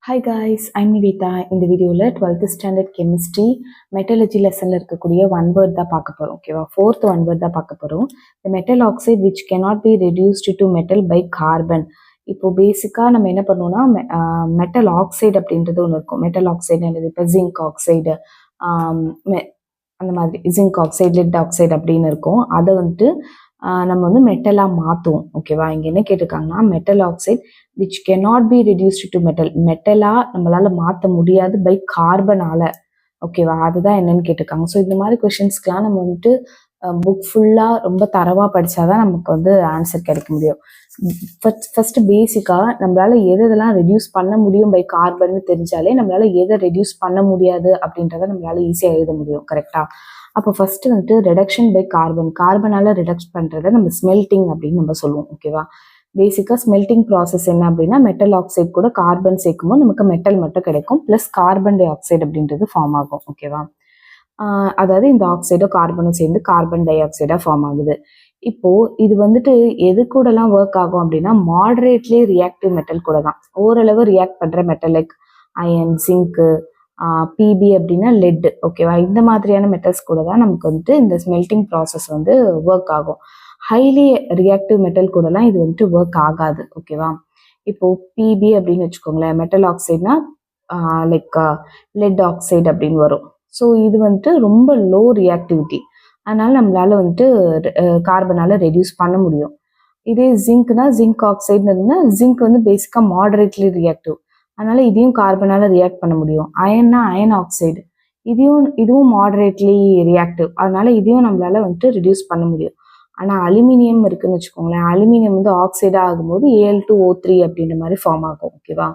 Hi guys, I'm Nivetha. இந்த வீடியோவில் 12th standard chemistry metallurgy லெசனில் இருக்கக்கூடிய ஒன் வேர்ட் தான் பார்க்க போகிறோம். ஓகேவா, ஃபோர்த் ஒன் வேர்ட் தான் பார்க்க போகிறோம். The metal oxide which cannot be reduced to metal by carbon. இப்போது பேசிக்காக நம்ம என்ன பண்ணுவோம்னா மெட்டல் ஆக்சைடு அப்படின்றது ஒன்று இருக்கும். மெட்டல் ஆக்சைடு என்னது, இப்போ ஜிங்க் ஆக்சைடு, அந்த மாதிரி ஜிங்க் ஆக்சைடு, லெட் ஆக்சைடு அப்படின்னு இருக்கும். அதை வந்துட்டு நம்ம வந்து மெட்டலாக மாற்றுவோம். ஓகேவா, இங்கே என்ன கேட்டிருக்காங்கன்னா metal oxide which cannot be reduced to metal. மெட்டலாக நம்மளால் மாற்ற முடியாது பை கார்பனால். ஓகேவா, அதுதான் என்னன்னு கேட்டிருக்காங்க. ஸோ இந்த மாதிரி கொஷின்ஸ்க்கெலாம் நம்ம வந்துட்டு புக் ஃபுல்லாக ரொம்ப தரவாக படித்தாதான் நமக்கு வந்து ஆன்சர் கிடைக்க முடியும். ஃபஸ்ட்டு பேசிக்காக நம்மளால் எதெல்லாம் ரெடியூஸ் பண்ண முடியும் பை கார்பன்னு தெரிஞ்சாலே நம்மளால் எதை ரெடியூஸ் பண்ண முடியாது அப்படின்றத நம்மளால் ஈஸியாக எழுத முடியும். கரெக்டாக? அப்போ ஃபஸ்ட்டு வந்துட்டு ரெடக்ஷன் பை கார்பனால் ரிடக்ட் பண்ணுறத நம்ம ஸ்மெல்டிங் அப்படின்னு நம்ம சொல்லுவோம். ஓகேவா, பேசிக்காக ஸ்மெல்டிங் ப்ராசஸ் என்ன அப்படின்னா மெட்டல் ஆக்சைடு கூட கார்பன் சேர்க்கும்போது நமக்கு மெட்டல் மட்டும் கிடைக்கும், ப்ளஸ் கார்பன் டை ஆக்சைடு அப்படின்றது ஃபார்ம் ஆகும். ஓகேவா, அதாவது இந்த ஆக்சைடோ கார்பனும் சேர்ந்து கார்பன் டை ஆக்சைடாக ஃபார்ம் ஆகுது. இப்போது இது வந்துட்டு எது கூடலாம் ஒர்க் ஆகும் அப்படின்னா மாடரேட்லி ரியாக்டிவ் மெட்டல் கூட தான். ஓரளவு ரியாக்ட் பண்ணுற metal like iron, zinc, PB அப்படின்னா லெட். ஓகேவா, இந்த மாதிரியான மெட்டல்ஸ் கூட தான் நமக்கு வந்துட்டு இந்த ஸ்மெல்டிங் ப்ராசஸ் வந்து ஒர்க் ஆகும். ஹைலி ரியாக்டிவ் மெட்டல் கூடலாம் இது வந்துட்டு ஒர்க் ஆகாது. ஓகேவா, இப்போது பிபி அப்படின்னு வச்சுக்கோங்களேன், மெட்டல் ஆக்சைட்னா லைக் லெட் ஆக்சைடு அப்படின்னு வரும். ஸோ இது வந்துட்டு ரொம்ப லோ ரியாக்டிவிட்டி, அதனால நம்மளால வந்துட்டு கார்பனால் ரெடியூஸ் பண்ண முடியும். இதே ஜிங்க்னா ஜிங்க் ஆக்சைடுன்னா ஜிங்க் வந்து பேசிக்காக மாடரேட்லி ரியாக்டிவ், அதனால இதையும் கார்பனால் ரியாக்ட் பண்ண முடியும். அயன்னா அயன் ஆக்சைடு, இதுவும் மாடரேட்லி ரியாக்டிவ், அதனால இதையும் நம்மளால வந்துட்டு ரெடியூஸ் பண்ண முடியும். ஆனால் அலுமினியம் இருக்குன்னு வச்சுக்கோங்களேன், அலுமினியம் வந்து ஆக்சைடாக ஆகும்போது Al2O3 அப்படின்ற மாதிரி ஃபார்ம் ஆகும். ஓகேவா,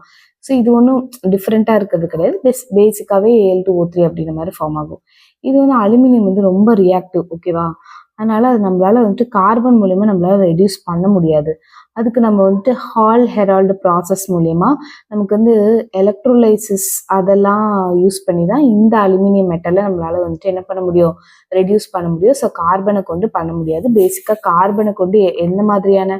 ஸோ இது ஒன்றும் டிஃப்ரெண்ட்டாக இருக்கிறது கிடையாது. பேசிக்காகவே Al2O3 அப்படின்ற மாதிரி ஃபார்ம் ஆகும். இது வந்து அலுமினியம் வந்து ரொம்ப ரியாக்டிவ். ஓகேவா, அதனால அது நம்மளால வந்துட்டு கார்பன் மூலயமா நம்மளால ரெடியூஸ் பண்ண முடியாது. அதுக்கு நம்ம வந்துட்டு ஹால் ஹெரால்டு ப்ராசஸ் மூலயமா நமக்கு வந்து எலக்ட்ரோலைசிஸ் அதெல்லாம் யூஸ் பண்ணி தான் இந்த அலுமினியம் மெட்டலை நம்மளால வந்துட்டு என்ன பண்ண முடியும், ரெடியூஸ் பண்ண முடியும். ஸோ கார்பனை கொண்டு பண்ண முடியாது. பேசிக்காக கார்பனை கொண்டு எந்த மாதிரியான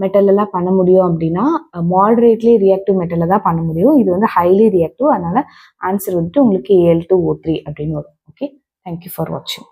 மெட்டல் எல்லாம் பண்ண முடியும் அப்படின்னா மாடரேட்லி ரியாக்டிவ் மெட்டலை தான் பண்ண முடியும். இது வந்து ஹைலி ரியாக்டிவ், அதனால ஆன்சர் வந்துட்டு உங்களுக்கு Al2O3 அப்படின்னு வரும். ஓகே, தேங்க்யூ ஃபார் வாட்சிங்.